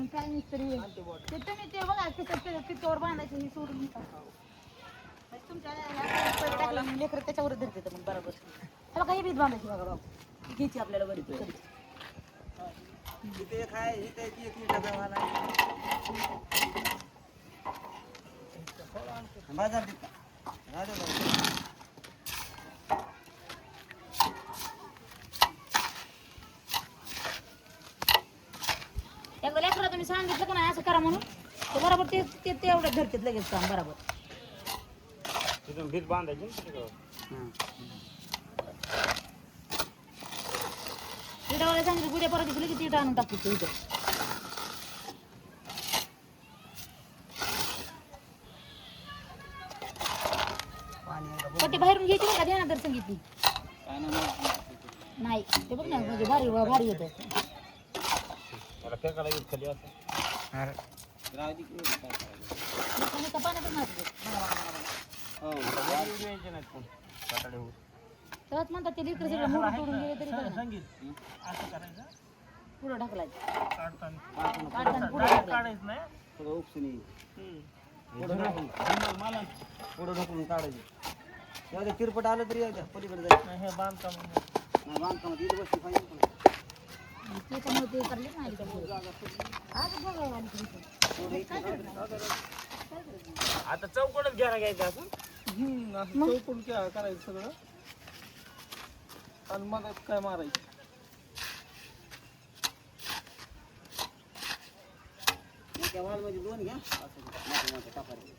काय मिस्त्री ते तुम्ही ते बघा पिकावर बांधायचे हे सोडून तुमच्या लेकर त्याच्यावर धरते मग बरोबर त्याला काही बीज बांधायची बघा बाबा घ्यायची आपल्याला बरी इथे काय इथे एक डब्यावाला बाजार देता एकदा लेकरला तुम्ही सांगितलं का नाही असं करा म्हणून तर बरोबर ते तेवढं धरतात लगेच काम बरोबर तिथून भीत बांधायची तिडावाला सांगितलं उद्या परत दिसलं की तिट आणून टाकतो ते इथं पट्टी बाहेरून घ्यायची बघा ध्यानात जर सांगितली नाही ते बघ ना म्हणजे भारी भारी होतं खाली असं पाण्यातच नाही तेव्हाच म्हणतात ते लिटर सगळं मोठं तोडून गेले तरी पुढं ढकलायचं काढताना पुढं ढकलायचं थोडं उपसून पुढं ढकलून काढायचे एवढं तिरपट आलं तरी एकदा पलीकडे जायचं हे बांधकामात इथे बसली पाहिजे त्याच्यामुळे ते करलेच नाही आता चौकडच घ्यायचं असं चौकून करायचं सगळं आणि मग काय मारायचं त्या वालमध्ये दोन घ्या असं मोठे टाकायचे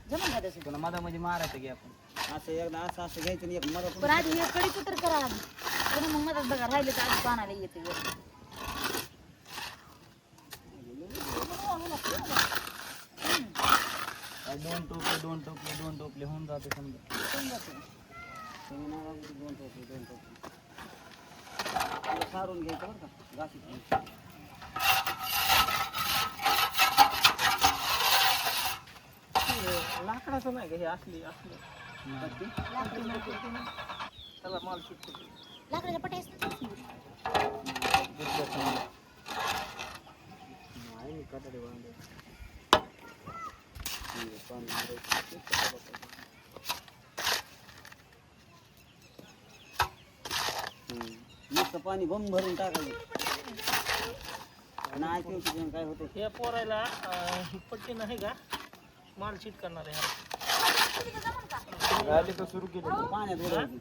जमून घ्या तसं पुन्हा मधामध्ये मारायचं घ्या आपण असं एकदा असं घ्यायचं नाही एक मधा पण आधी हे कडीचं तर करा आधी पण मग मधात बघा राहिले तर आधी पानाला येते दोन टोपले होऊन जाते समजा दोन टोपले सारून घ्यायचं बरं का गाशीत लाकडाचं नाही का हे असली त्याला माल सुटतो लाकडाच्या पट्या नाही कटाडे बांधले मस्त पाणी बंब भरून टाकायचं नाही काय होतं हे पोरायला ही पट्टी नाही का माल शीट करणार आहे तर सुरू केलं पाण्यात उडवायची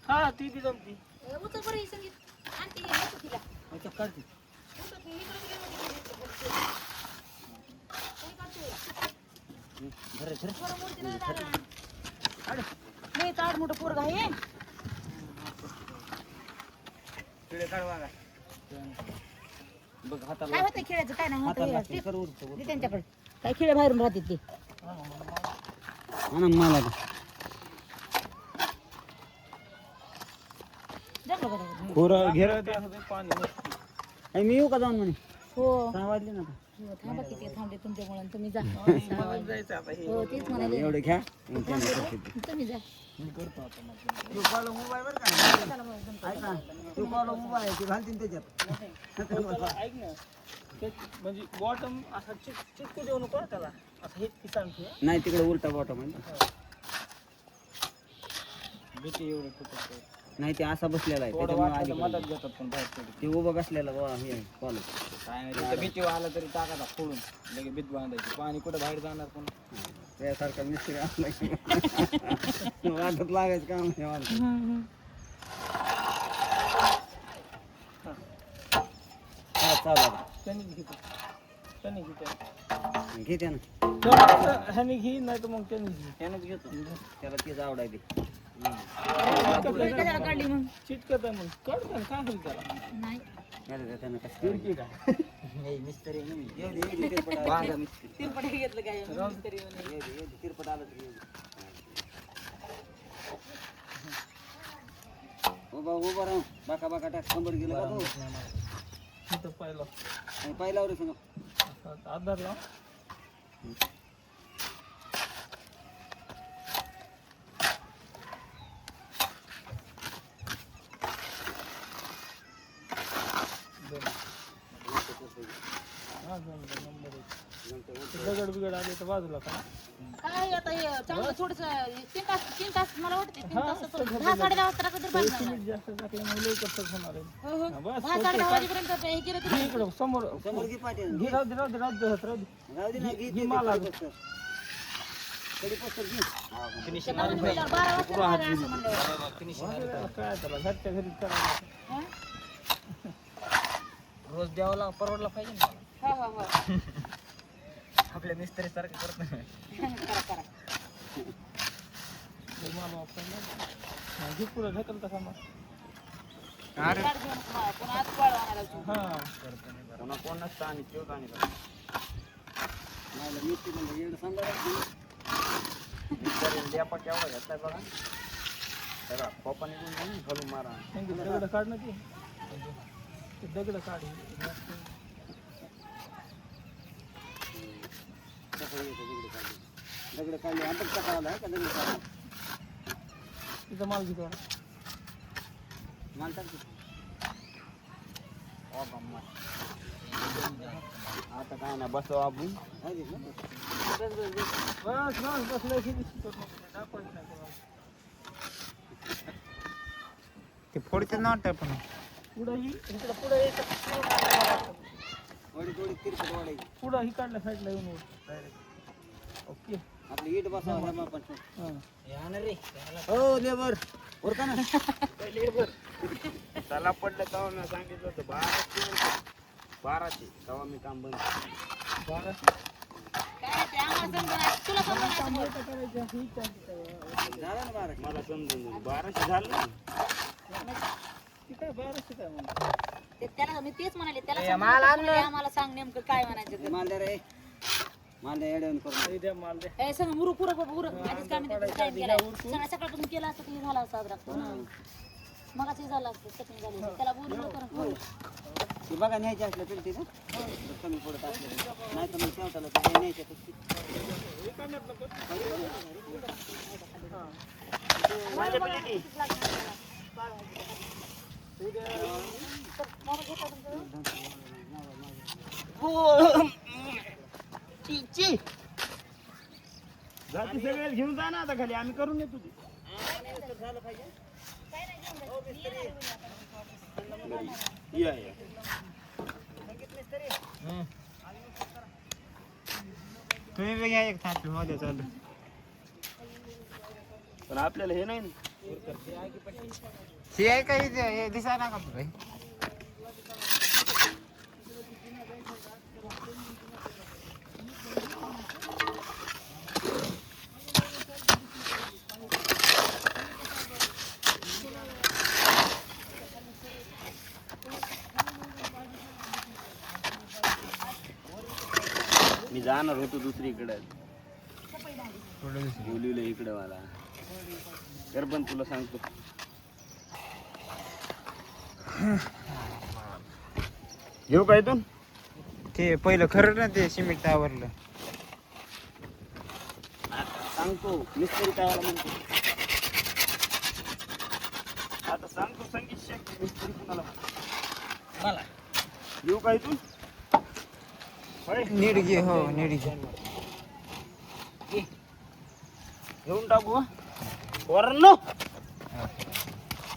हा ती बी जमती उचल बरं ही संगीत आणते तिला अच्छा काढते नाही ताड मोठं पोरग आहे पिळे काढवा बघ हाताला काय होतं खेळायचं काय नाही हाताला होतं कर ते त्यांच्याकडे काय खेळ बाहेरून राहते ते मला जमलं बरोबर खोरं घेर पाणी मी येऊ का जाऊन म्हणे हो 6 वाजले ना थांबा किती थांबले तुमच्यामुळे तुम्ही जा जायचं आता हे हो तेच म्हणाले एवढे घ्या तुम्ही जा तू कॉल मोबाईल बरं का ऐका तू कॉल मोबाईल आहे घालतील त्याच्यात ऐक ना ते म्हणजे बॉटम असा चिटकू देऊ नको त्याला असं हे किसान नाही तिकडे उलटा बॉटम आहे नाही ते असा बसलेला आहे त्याच्यामुळे मदत घेतात पण ते उभं बसलेला हे कॉलेज काय भीती आला तरी टाकायचा फोडून लगे भीत बांधायची पाणी कुठं बाहेर जाणार पण त्यासारखा मिस्त्री असला वाटत लागायचं काम चालू घेते ना ह्याने घे नाही तर मग त्यानंच घेतो त्याला तेच आवडायचे काढली मग चिटकत आहे मग काढ काय होईल त्याला नाही त्यानं कसं मिस्त्री तिरपट घेतलं काय तिरपट आलं तरी उभा राहून बाका बाका टाक कंबर गेलं का तिथं पाहिलं पाहिला रे सांग आधार लाव दगड बिगड आले तर बाजूला का काय आता हे चांगलं थोडस 3 तास मला वाटते 3 हा, तास तसं 10-10:30 वाजता कधी बांधणार सिमेंट जास्त टाकल्यामुळे लवकर तग होणार आहे हो हो हा, बस 10-10:30 वाजेपर्यंत हे केलं घे इकडं समोर समोर घे पाटील घे राहू दे राहू दे राहू दे राहू दे राहू दे ना घे घे मला कडी पस्तर घे तर 12 वाजता मागे असं म्हणलं काय त्याला घरच्या घरीच करायचं हा? रोज द्यावाला परवडला पाहिजे ना हो हो हो आपल्या मिस्त्री सारखं करत नाही करा करा मला वापरायला घे पुढं ढकल कसा मग गाड घेऊन पुन्हा आज वाढवणार लावतो हा पुन्हा कोण नसतं आणि तेवढं आणि मला मिस्त्री म्हणजे एवढं सांगा लेपा केवढा घेतलाय बघा त्याला खोपा निघून जाईल घालून मारा दगड काढ ना ते दगड काढ दगड काढले आपण टाकावला आहे का दगड काढले तिथं माल घेतो मानतात की आता काय ना बसव आपण आहे ना बस बस बस लय किती शिकवत नको दाखवायचं नाही कोणाला. ते फोडचं नाव टाक पण पुढं ही इकडं पुढं यायचं थोडी थोडी तिरपट वाढायची पुढं ही काढल्या साईडला येऊन डायरेक्ट ओके आपली ईट बसावं ना आपण हां हो लेबर ओरका ना त्याला पडलं तेव्हा मी सांगितलं होतं 12चे तेव्हा मी काम बंद बारा काय ते आम्हाला समजणार तुला समजणार कामाचं करायचं ही काय झालं ना बारा मला समजून 1200 झालं ना ती काय बाराशे काय म्हणतो ते त्याला मी तेच म्हणाले त्याला समजणार आम्हाला सांग नेमकं काय म्हणायचं ते. मालदार आहे मालदार येड्यावून करून द्या माल द्या ए सगळं मुरुक पुरक आधीच काय म्हणते काय केलं सगळं सकाळपासून केलं असतं की झाला असता आज रात्र मगाशी झालं असतं चटणी झाली असती. त्याला बोलू नको ना ते बघा न्यायचे असलं तरी ते ना कमी पडत असलं नाही तर मग शेवटाला ते न्यायचे जाती सगळ्याला घेऊन जा ना आता खाली आम्ही करून येतो ते या या तुम्ही बी घ्या एक थांबी मध्ये चालू पण आपल्याला हे नाही ना हे आहे काही हे दिसा ना का भाई मी जाणार होतो दुसरीकडे बोलवलं इकडे मला तर पण तुला सांगतो घेऊ का इथून ते पहिलं खरं ना ते सिमेंट आवरलं सांगतो मिस्त्री काय म्हणतो आता सांगतो संगीत शेख मिस्त्री कुणाला मला घेऊ का इथून होय नीट घे हो नीट घे घेऊन टाकू वरनो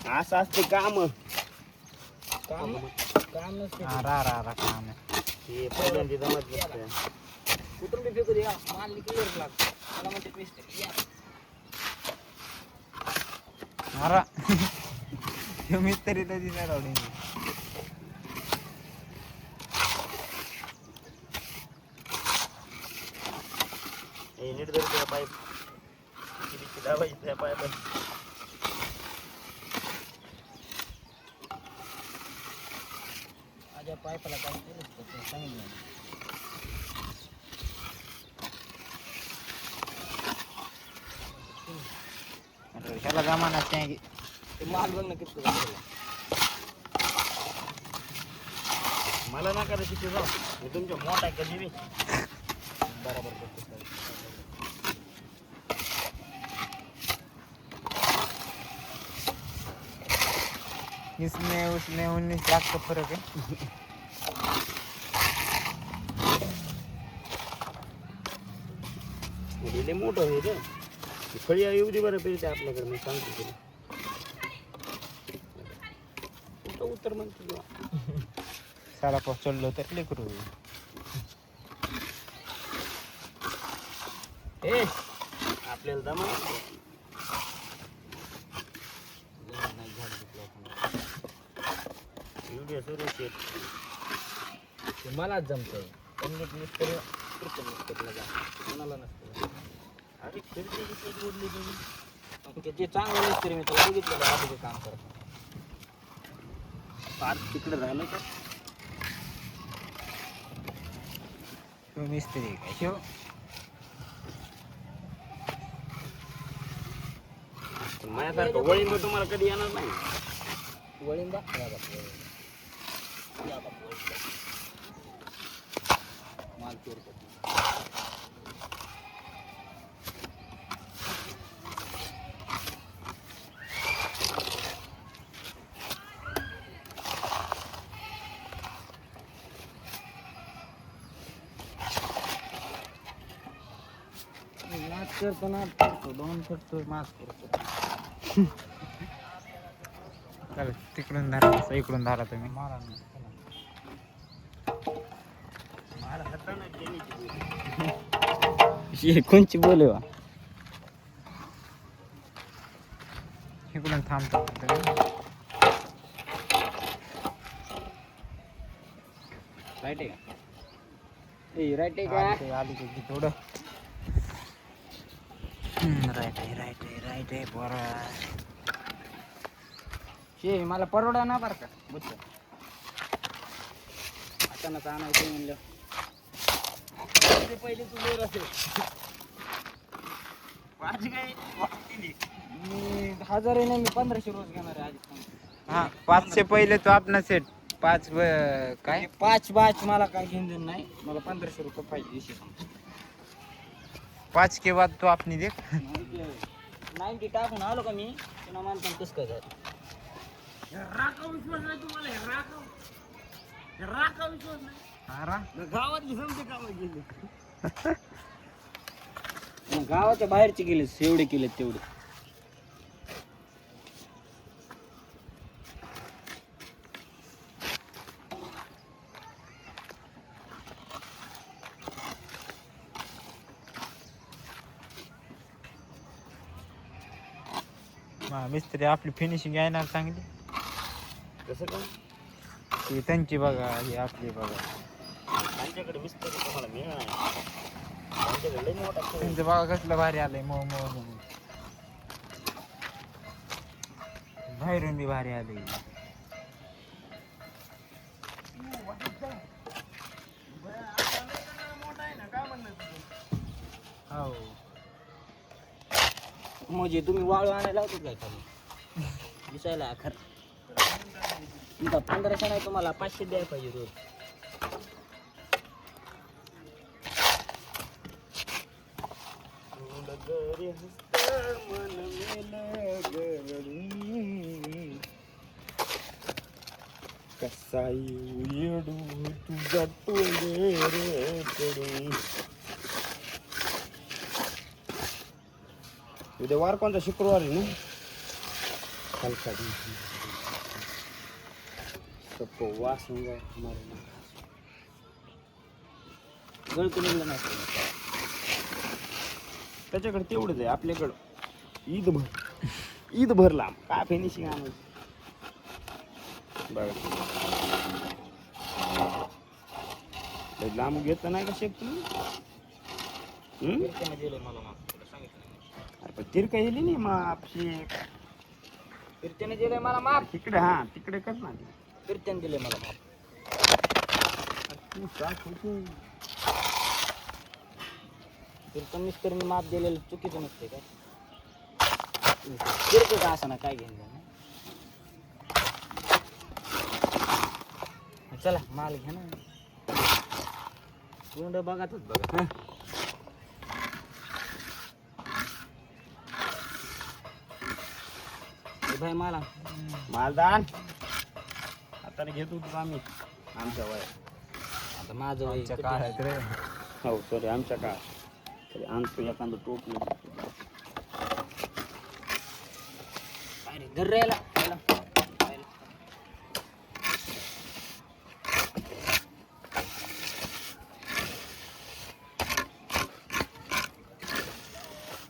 असं असते काम काम काम नसते रा काम हे पहिल्यांदा जमत नसते कुठून बी फेकू दे माल क्लिअर लागतो मला म्हणते मिस्त्री मारा मिस्त्री तर दिसा रावडी हे नीट धर त्या पाईप दाबायची त्या पाईप माझ्या पाईपाला काय केलं सांगितलं ह्याला जमाना ते माल बघ ना किती मला ना करा तिथे जाऊ मी तुमच्या मोठा कधी बी बरोबर करतो इसमें उसमें 19 लाख का फर्क है लय मोठं आहे रे. फळी येऊ दे बरं पेरते आपल्याकडे, मी सांगतो तुला. कुठं उत्तर म्हणतो तुला. सारा पाऊस चढलो तर लेकरू. ए आपल्याला दमा व्हिडिओ सुरू शेत मलाच जमतंय. त्यांनी मिस्त्री कोणाला नसतं. अरे फिरते किती जोडली तुम्ही. ते चांगलं मिस्त्री मी तुला बघितलेलं आधी काम करतो. फार तिकडं झालं का तो मिस्त्री काय शिव. माझ्यासारखं वळीन तुम्हाला कधी येणार नाही. वळीन बा माल पेरतो. नाच करतो ना दोन करतो मास करतो. चला तिकडून धरा, असं इकडून धरा तुम्ही. कोणची बोल इकडून थांबतो राईट आहे का? राईट आहे का? आली की थोडं. राईट आहे राईट आहे राईट आहे बरं. शे मला परवडा ना बरं का बुच्च. अचानक आणायचं म्हणलं पहिले तू लोर असेल. माझी काय मी 1000 नाही, मी 1500 रोज घेणार आहे आधी. हा 500 पहिले तो आपला सेट 5 काय 5 बाच मला काय घेऊन नाही. मला 1500 रुपये पाहिजे. 5 के बाद तो आपनी देख. 90 टाकून आलो का मी पुन्हा मानता कसं काय झालं. राखा विश्वास नाही तुम्हाला. राखा विश्वास नाही. गावातली समजे काम गेले. गावाच्या बाहेरचे गेले एवढे केले तेवढे. मिस्त्री आपली फिनिशिंग येणार चांगली. कसं काय ती त्यांची बघा, ही आपली बघा. त्यांच्याकडे मिस्त्री तुम्हाला मिळणार नाही. त्यांच्याकडे लई मोठा त्यांचं बघा कसलं भारी आलंय. मऊ मऊ मऊ बाहेरून बी भारी आलंय. हो म्हणजे तुम्ही वाळू आणायला लावतो काय खाली दिसायला आखर. तुमचा 1500 नाही तुम्हाला 500 द्यायला पाहिजे रोज. कसा येडू तुझा टोळे रे पडू. उद्या वार कोणता शुक्रवार आहे ना. हलका सबको वास गळतो निघलं नाही. त्याच्याकडे तेवढंच आहे. आपल्याकडं ईद भर लांब काय फिनिशिंग आणायची बघा. लांब घेत नाही का शेक तुम्ही. पण तिरका येली नाही माप शेक. कीर्तन दिलंय मला माप तिकडे. हा तिकडे कर ना. कीर्तन दिले मला माप. कीर्तन मिस्त्रीने माप दिलेलं चुकीचं नसते काय. तिरक का असं ना काय घेऊन चला माल घ्या ना. तोंड बघातच बघा. भाई मला मालदान आता घेतो आम्ही आमच्या वय. आता माझं वय काळात रे. हो सॉरी आमच्या काळ तरी आणतो एखादं टोपलं. अरे धर रे याला.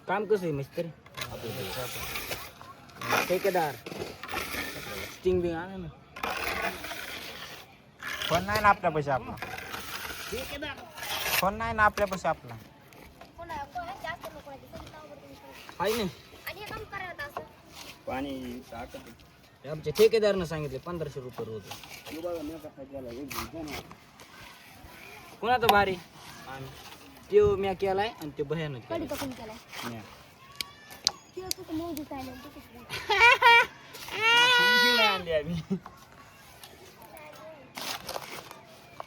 काम कसं आहे मिस्त्री ठेकेदार स्टिंग बिंग आणा ना. फोन नाही ना आपल्या पैसे आपला. फोन नाही ना आपल्या पैसे आपला. आहे ना पाणी टाकत. हे आमच्या ठेकेदारनं सांगितले 1500 रुपये रोज. हे बघा मी कसा केला कोणाचा भारी त्यो म्या केलाय आणि ते भयानक केलाय. म्या. आणली आम्ही